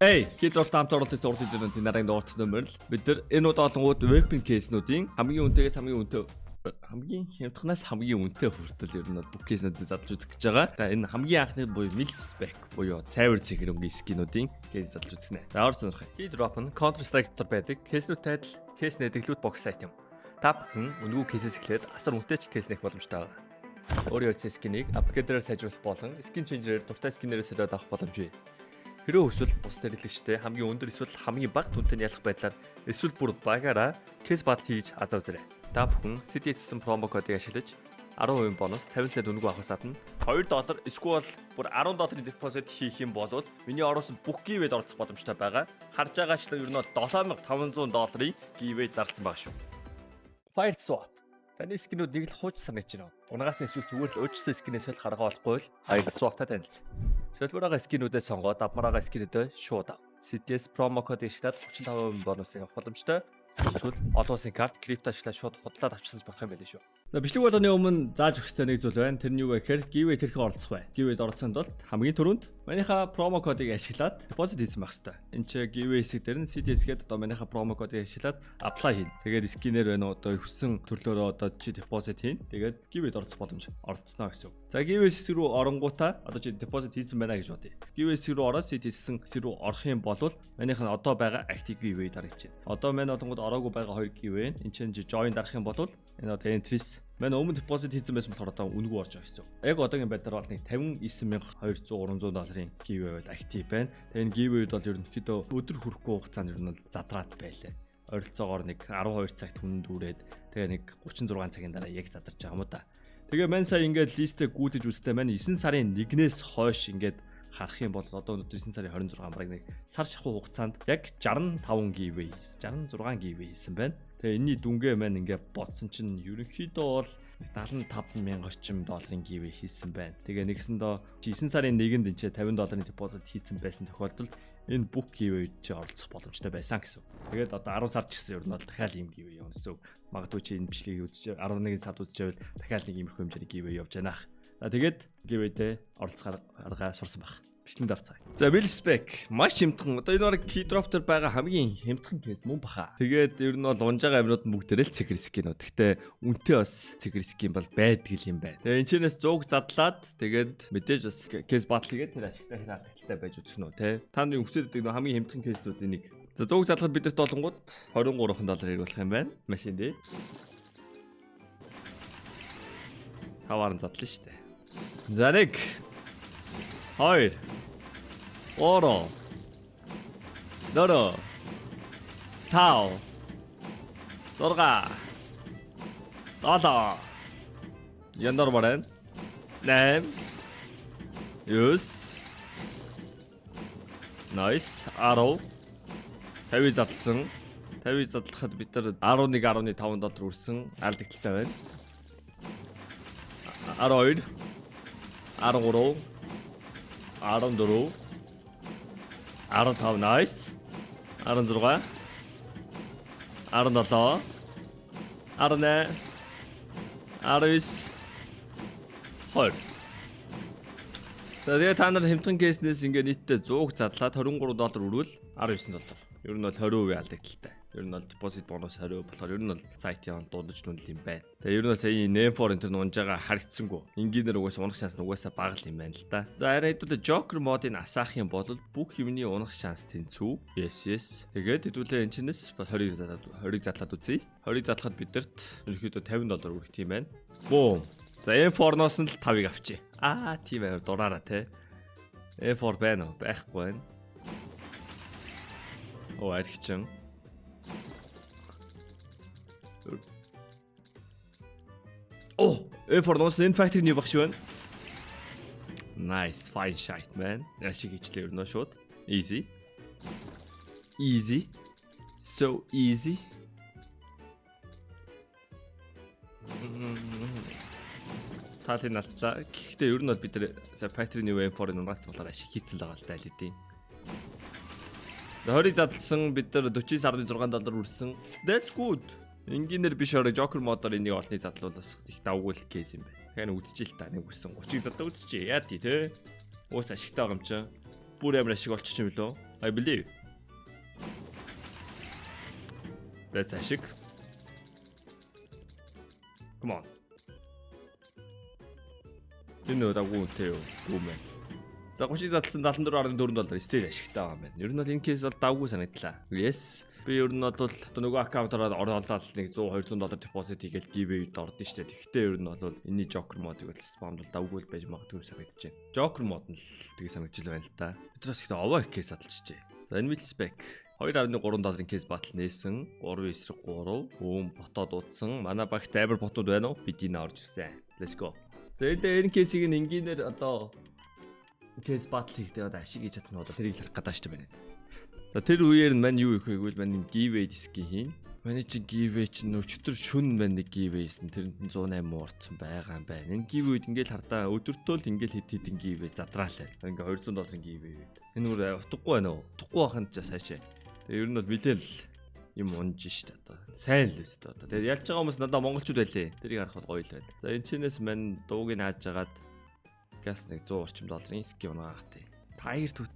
Эй, хидорт хамт оролцож урд идэнүүд нарын дуурт нөмөр л бид нар энэ удаагууд weapon case-нуудын хамгийн үнэтэйгээс хамгийн хямдханаас хамгийн үнэтэй хүртэл ер нь бүх case-нуудыг задлж үзэх гэж байгаа. За энэ хамгийн анхны буюу Milspec буюу цайвар цэгэрэнгийн скинуудын case задлж үзэх нэ. За орж сонирхоо. Drop нь Counter Strike дотор байдаг case-нүүд тайлбар, case нэдэглүүд box item. Та бүхэн үнэгүй case-с эхлээд асар үнэтэй ч case нэх боломжтой байгаа. Өөрийн үйл скинийг апгрейдерээр сайжруулах болон skin changer-ээр дуртай скинээрээ солиод авах боломжтой. Хэрвээ эсвэл бус дэрэлэгчтэй хамгийн өндөр эсвэл хамгийн бага түнтэй ялах байдлаар эсвэл бүр багаараа case бат хийж азаа үзээрэй. Та бүхэн CDS промо кодыг ашиглаж 10% бонус 50 цент үнэгүй авахаас гадна $2 эсвэл бүр $10 депозит хийх юм бол миний оруулсан бүх giveaway-д оролцох боломжтой байгаа. Харж байгаачлан ер нь $7500 giveaway зарласан байгаа шүү. Fire swap. Таны скинүүд нэг л хууч санагдаж байна. Унагаас эсвэл зүгээр л өөрчлөсөн скинээс л гаргаа болохгүй л Fire swap-тай танилцсан. Шөлбөрөөгөө скинүүдээ сонгоод авмараагаа скинүүдээ шууд ав. CDS промо код ашиглаад 35% бонусыг авах боломжтой. Эсвэл олон улсын карт крипто ашиглаад шууд худлаад авчихсан болох юм байл шүү. Бичлэг болгоны өмнө зааж өгөхтэй нэг зүйл байна. Тэр нь юу вэ гэхээр giveaway тэрхэн оролцох бай. Giveaway-д оролцохын тулд хамгийн түрүүнд манийхаа промо кодыг ашиглаад депозит хийсэн байх хэрэгтэй. Энд чи giveaway хэсэг дээр нь CDS-гээд одоо манийхаа промо кодыг ашиглаад apply хийн. Тэгээд скинээр байна одоо хүссэн төрлөөрөө одоо чи депозит хийн. Тэгээд giveaway-д оролцох боломж оролцсноо гэсэн үг. За giveaway хэсэг рүү оронгуудаа одоо чи депозит хийсэн байна гэж бодъё. Giveaway хэсэг рүү ороод CDS хэсэг рүү орох юм бол манийх нь одоо байгаа active giveaway дарагдаж байна. Одоо манай одонгод ороогүй байгаа 2 giveaway. Энд чинь join дарах юм бол энэ одоо entries манай өмнө депозит хийсэн байсан болохоор одоо үнэгүй орж байгаа гэсэн. Яг одоогийн байдлаар бол нэг $59200-300 giveaway бол актив байна. Тэгээ энэ giveaway-д бол ерөнхийдөө өдөр хүрэхгүй хугацаанд ер нь бол задраад байлаа. Ойролцоогоор нэг 12 цагт хүнд үрээд тэгээ нэг 36 цагийн дараа яг задарч байгаа юм да. Тэгээ мань сая ингээд листээ гүйдэж үзтээ маань 9 сарын 1-ээс хойш ингээд харах юм бол одоо өнөөдөр 9 сарын 26 бараг нэг сар шахуу хугацаанд яг 65 giveaway хийсэн. 66 giveaway хийсэн байна. Тэгээ энэний дүнгээ маань ингээд бодсон чинь ерөнхийдөө бол $75,000 орчим giveaway хийсэн байна. Тэгээ нэгсэндээ 9 сарын 1-нд энэ $50 депозит хийсэн байсан тохиолдолд энэ бүх giveaway-д чи оролцох боломжтой байсан гэсэн. Тэгээд одоо 10 сар ч гэсэн ер нь бол дахиад ийм giveaway явна гэсэн. Магадгүй чи энэ бичлэгийг үзэж 11 сард үзчихвэл дахиад нэг иймэрхүү хэмжээний giveaway явж байна. Тэгээд giveaway-д оролцох арга сурсан баг. Бичлэнд орцгаая. За Milspec маш хямдхан. Одоо энэ баг keydrop дээр байгаа хамгийн хямдхан кейс мөн баха. Тэгээд ер нь бол унж байгаа юмнууд нь бүгдээрээ л цэгэр скинүүд. Гэхдээ үнэтэй бас цэгэр скин бол байдаг юм байна. Тэгээ энэчнээс 100 задлаад тэгээд мэдээж бас кейс батл хийгээд тэр ашигтай хэр алдагтай байж үзэх нь те. Та нарын хүсэж байдаг хамгийн хямдхан кейсүүдийн нэг. За 100 задлахад бидэрт долонгууд $23 хэрэг болох юм байна. Машин дээ. Таваар нь задлаа шүү дээ. За нэг 2 Oro Doro Tao Dorga Dada Яндар баран 8 9 Nice 10 50 задлсан 50 задлахад бид нар $11.5 үрсэн алдагтай байна 12 13 14 15 nice 16 17 18 19 20 Тэгээ та нар хямдхан кейснээс ингээ нийтдээ 100 задлаад $23 өрвөл $19. Ер нь бол 20% алдагдaltaй. Ер нь бол депозит бонус 20% болохоор ер нь бол сайтын дуудаж дүнл юм байна. Тэгээ ер нь бол сая Name4 энэ унж байгаа харагдсангүй. Энгийнээр угаасаа унах шанс нь угаасаа бага л юм байна л да. За арай хэдүүлээ Joker модыг асаах юм бол бүх юмний унах шанс тэнцүү. Yes. Тэгээд хэдүүлээ энэ чинээс 20 задлаад үзье. 20 задлахад бидэрт ерөөхдөө $50 өргөх тийм байна. Бум. За M4-ноос нь л 5-ыг авчи. Тийм байр дураараа те. M4 байна уу? Байхгүй байна. Оо аригчин. Oh, M4-ноос энэ factory нэг багш байна. Nice, fine shot man. Яшиг ичлээ өрнө шууд. Easy. So easy. Таалын алтлаа. Гэхдээ ер нь бол бид нар factory new M4-ын унагц болоор ашиг хийцэн л байгаа л да л хэдий. 20 задлсан бид нар $49.6 үрсэн. That's good. Энгийнээр биш орой Joker модоор энийг олны задлуулаас их давгүй л кейс юм байна. Тэгэхээр үдчихэл та нэг үссэн 30 задаа үдчихээ. Яа тий те. Уус ашигтай байгаа юм чинь. Бүр амар ашиг олчих юм лөө. I believe. That's ашиг. Come on. Энэ удаагүй үнэтэй юу? Гүмэ. За 30-ыг задлсан $74.4 стейж ашигтай байгаа юм байна. Ер нь бол энэ кейс бол давгүй санагдлаа. Yes. Би ер нь бол нөгөө аккаунтаараа орлоод нэг $100-200 депозит хийгээл giveaway-д ордон штэ. Тэгтээ ер нь бол энэний Joker модыг бол спамд бол давгүй байж магадгүй санагдаж байна. Joker мод нь л тэгээ санагдаж байна л да. Бидраас ихтэй овоо кейс задлчихжээ. За энэ spec $2.3 кейс батал нээсэн. 3 эсрэг 3. Бөөм ботоо дуудсан. Манай багт амар ботууд байна уу? Бид энэ орж ирсэн. Let's go. За энэ кейсийг энгийнээр одоо кейс батл хийхдээ одоо ашиг хийж чадна одоо тэрийг харах гэдэг штэ байна. За тэр үеэр нь мань юу их вэ гэвэл мань giveaway диски хийн. Манай чи giveaway чинь өчтөр шүн мань нэг giveawayсэн тэрэнд 108 уурцсан байгаа юм байна. Энэ giveaway-д ингээл хардаа өдөртөө л ингээл хэд хэдэн giveaway задраалаа. Ингээ $200 giveaway. Энэ үр утгагүй байна уу? Утгагүй байхын ч саашаа. Тэгээ ер нь бол мэдэл юм унж штэ одоо. Сайн л үстэ одоо. Тэгээ ялж байгаа хүмүүс надаа монголчууд байлээ. Тэрийг харахад гоё л байна. За энэ чинээс мань дууг нь хааж агаад газ нэг $100 орчим ским унаагаах тий. Tiger Tooth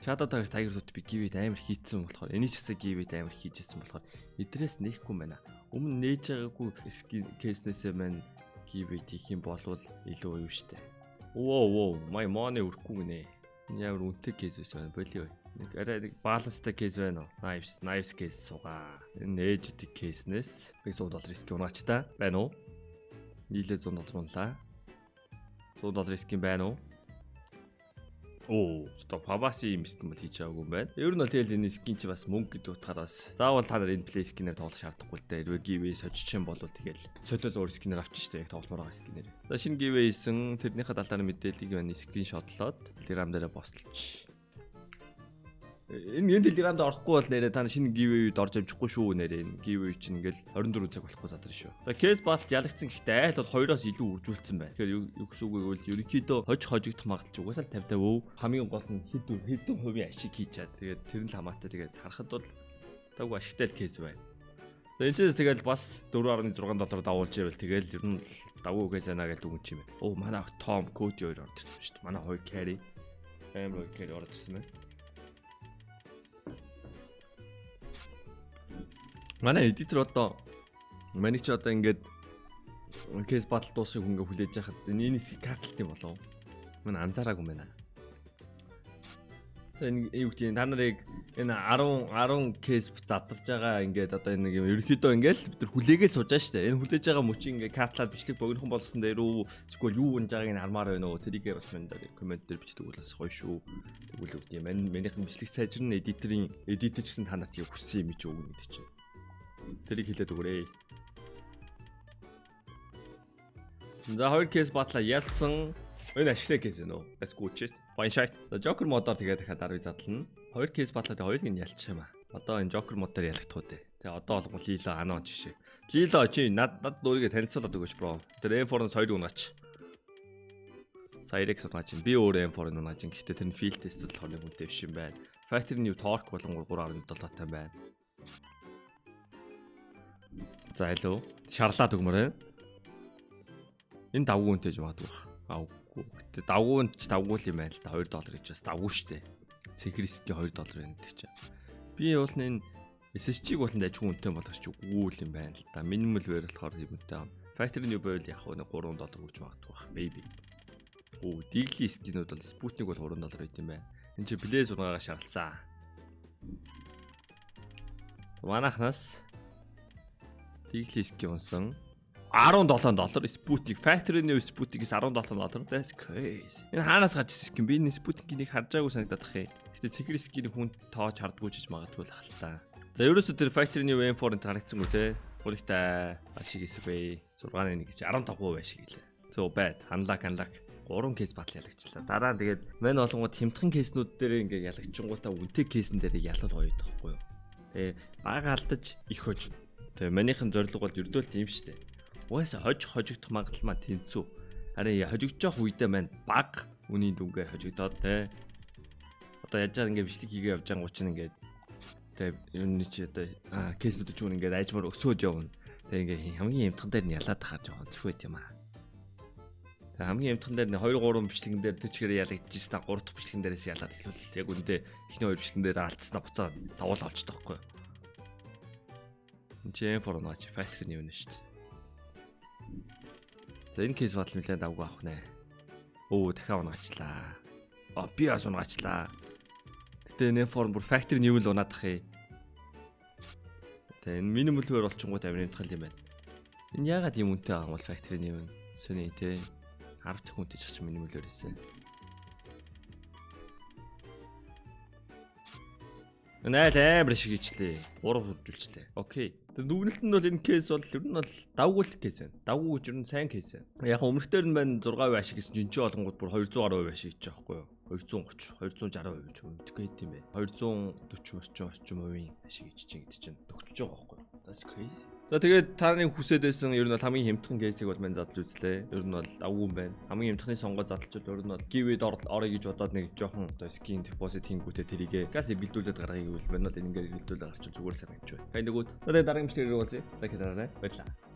Shadow Tiger Tooth би giveaway амар хийцэн болохоор энэ ч гэсэн giveaway амар хийжсэн болохоор эдрээс нээхгүй байна. Өмнө нээж байгаагүй кейснээсээ маань giveaway хийх юм болвол илүү юу штэ. Оо my money өрөхгүй гинэ. Энэ ямар үнэтэй кейс байсан байна болио. Нэг арай нэг баланстай кейс байна уу? Knives кейс суугаа. Энэ ээждэг кейснээс би $100 ским унаач та байна уу? Нийлээ $100 унлаа. $100 ским байна уу? Оо, стоп хаваси юм ским хийж байгаагүй юм байна. Ер нь бол тэгэл энэ скин чи бас мөнгө гэдэг утгаараас заавал та нар энэ плей скинээр тоглох шаардахгүй л дээ. Giveaway сожиж юм бол тэгэл солиод өөр скинээр авчих штэ яг тогломоор байгаа скинээр. За шинэ giveaway хийсэн тэрнийхээ талаар мэдээллийг байна скриншотлоод Telegram дээр постолч. Энэ Telegram-д орохгүй бол нэрээ та шинэ giveaway-д орж амжихгүй шүү нэрээ. Энэ giveaway чинь ингээл 24 цаг болохгүй задар шүү. За case battle ялагдсан гэхдээ айл бол 2-оос илүү үржүүлсэн байна. Тэгэхээр юу гэсэн үг вэ гэвэл ерөнхийдөө хожигдох магадлал угаасаа 50-50 хамгийн гол нь хэдэн хувийн ашиг хийж чад. Тэгээд тэр нь л хамаатай тэгээд харахад бол тавгүй ашигтай л case байна. За энэ ч тэгэл бас $4.6 давуулж ивэл тэгэл ер нь давгүй гэж байна гэж дүгнэж юм байна. Оо манай Tom Cody 2 орж ирсэн шүү дээ. Манай 2 carry. Амар 2 carry орж ирсэн байна. Манай эдитер одоо маник ч одоо ингээд кейс батл дуусах хөнгө хүлээж яхад энэ катлт юм болов. Мань анзаараагүй байна. За энэ юу гэдэг та нарыг энэ 10 кейс задарж байгаа ингээд одоо энэ нэг юм ерөөхдөө ингээд бид нар хүлээгээл сууж байгаа шүү дээ. Энэ хүлээж байгаа мөчийн ингээд катлаад бичлэг богинохон болсон дээр үү эсвэл юу унж байгааг нь хармаар байна уу? Тэрийг бас мань дээр комент дээр бичдэг бол бас гоё шүү. Тэгвэл үг юм. Манийхэн бичлэг сайжрын эдитер ч гэсэн та нарт яг хүссэн юм чи өгнө гэдэг чинь. Тэрийг хэлээд өгөөрэй. За 2 кейс батлаа ялсан. Энэ ашигтай кейс ээ нөө. Let's go cheat. Fine shot. За Joker модоор тэгээд дахиад 10 задлана. 2 кейс батлаа тэгээд хоёрыг нь ялчих юм аа. Одоо энэ Joker модоор ялагдах уу те. Тэгээ одоо болгоо Lilo анаа жишээ. Lilo чи над өөрийгөө танилцуулаад өгөөч бро. Тэр M4-ын соёрыг унаач. Cyrex унаач. Би өөр M4-ыг унаач. Гэхдээ тэр нь field test болохоор нэг үнэтэй биш юм байна. Factory new torque болон 3.7 тань байна. За hello. Шарлаад өгмөр байна. Энэ давгүй үнэтэй магадгүй. Авгүй. Гэтэ давгүй нь ч давгүй юм байна л да. $2 гэж бас давгүй штэ. Secret-ийн $2 байна гэдэг чинь. Би бол энэ SSG-г болон ажгүй үнэтэй болгоч үгүй юм байна л да. Minimal wear болохоор юм үнэтэй. Factory new байвал яг $3 хүрч магадгүй бах. Maybe. Оо, Digli скинүүд бол Sputnik бол $3 байт юм байна. Энд чи Blaze унаагаа шарлсан. Манайхнаас Digli skin унсан $17 Sputnik Factory new Sputnik-с $17. That's crazy. Энэ хаанаас гарч ирсэн юм? Би энэ Sputnik-ийг харж байгаагүй санагдаад бах. Гэтэ Secret skin-ийн хүн тоож хардггүй ч гэж магадгүй л хальтаа. За ерөөсөө тэр Factory new M4-ын харагдсангүй те. Гуригтай ашиг эсвэ 6-1 гэж 15% ашиг гэлээ. So bad. Unlock 3 кейс батал ялагчлаа. Дараа нь тэгээд мань олонгууд хямдхан кейснүүд дээр ингээ ялагчингуудаа үнэтэй кейсэн дээр ялал гоё тахгүй юу. Тэгээ бага алдаж их хож. Тэгээ манийхэн зорилго бол ердөө тийм штэ. Угаасаа хожигдох магадлал маань тэнцүү. Харин хожигдож үедээ маань баг үний дүнгээ хожигдоод те. Одоо яаж байгаа ингээ бичлэг хийгээ явж байгаа гучин ингээ тэгээ юуны чи одоо кейснүүд ч үн ингээ айжмаар өсөөд явна. Тэгээ ингээ хамгийн хямдхан дээр нь ялаад тахаар жоохон зүхвэт юм аа. Хамгийн эмтхан дээр 2 3 бичлэгэн дээр тэр чигээр ялагдчихсан та 3 дахь бичлэгэн дээрээс ялаад хэлвэл яг үндэ эхний 2 бичлэгэн дээр алдснаа буцаад тавуул олчтой байхгүй. Энд форнаач фактор нь юу нэ шүү дээ. За энэ кейс батал нэлээд давгүй авах нэ. Дахиад унагчлаа. Би бас унагчлаа. Гэтэ энэ форм бүр фактор нь юу л унаадах юм. Тэгээ энэ минимум лгээр болчихгоо амирын тал юм байна. Энэ ягаад юм үнэтэй байгаа юм бол фактор нь юу вэ? Сөний те 10 дэх үнэтэй ч чинь минимум лгээр хийсэн. Найл амар шиг ичлээ. 3 хуржүүлжтэй. Окей. Тэр нүгнэлт нь бол энэ кейс бол ер нь бол давгуулт кейс байна. Давгүй гэж ер нь сайн кейс байна. Яг өмнөхдөр нь байна 6% ашиг гэсэн чинь жин олонгууд бүр 210% ашиг гэж байгаа байхгүй юу? 230, 260% ч үгүй юм бэ. 240 орчим хувийн ашиг гэж чинь гэдэг чинь төгсөж байгаа байхгүй юу? That's crazy. За тэгээд таны хүсэдсэн ер нь бол хамгийн хямдхан кейсийг бол мань задлж үзлээ. Ер нь бол давгүй юм байна. Хамгийн хямдхны сонгоо задлчод ер нь бол give-д орё гэж бодоод нэг жоохон одоо skin deposit хийнгүүтээ тэрийгээ газ бэлдүүлээд гаргахыг үл байна. Одоо ингээд бэлдүүлээд гарч зүгээр санагдчих байна. Тэгээд нөгөөд дараагийн бичлэгээр уулзъя. Дахиад баярлалаа.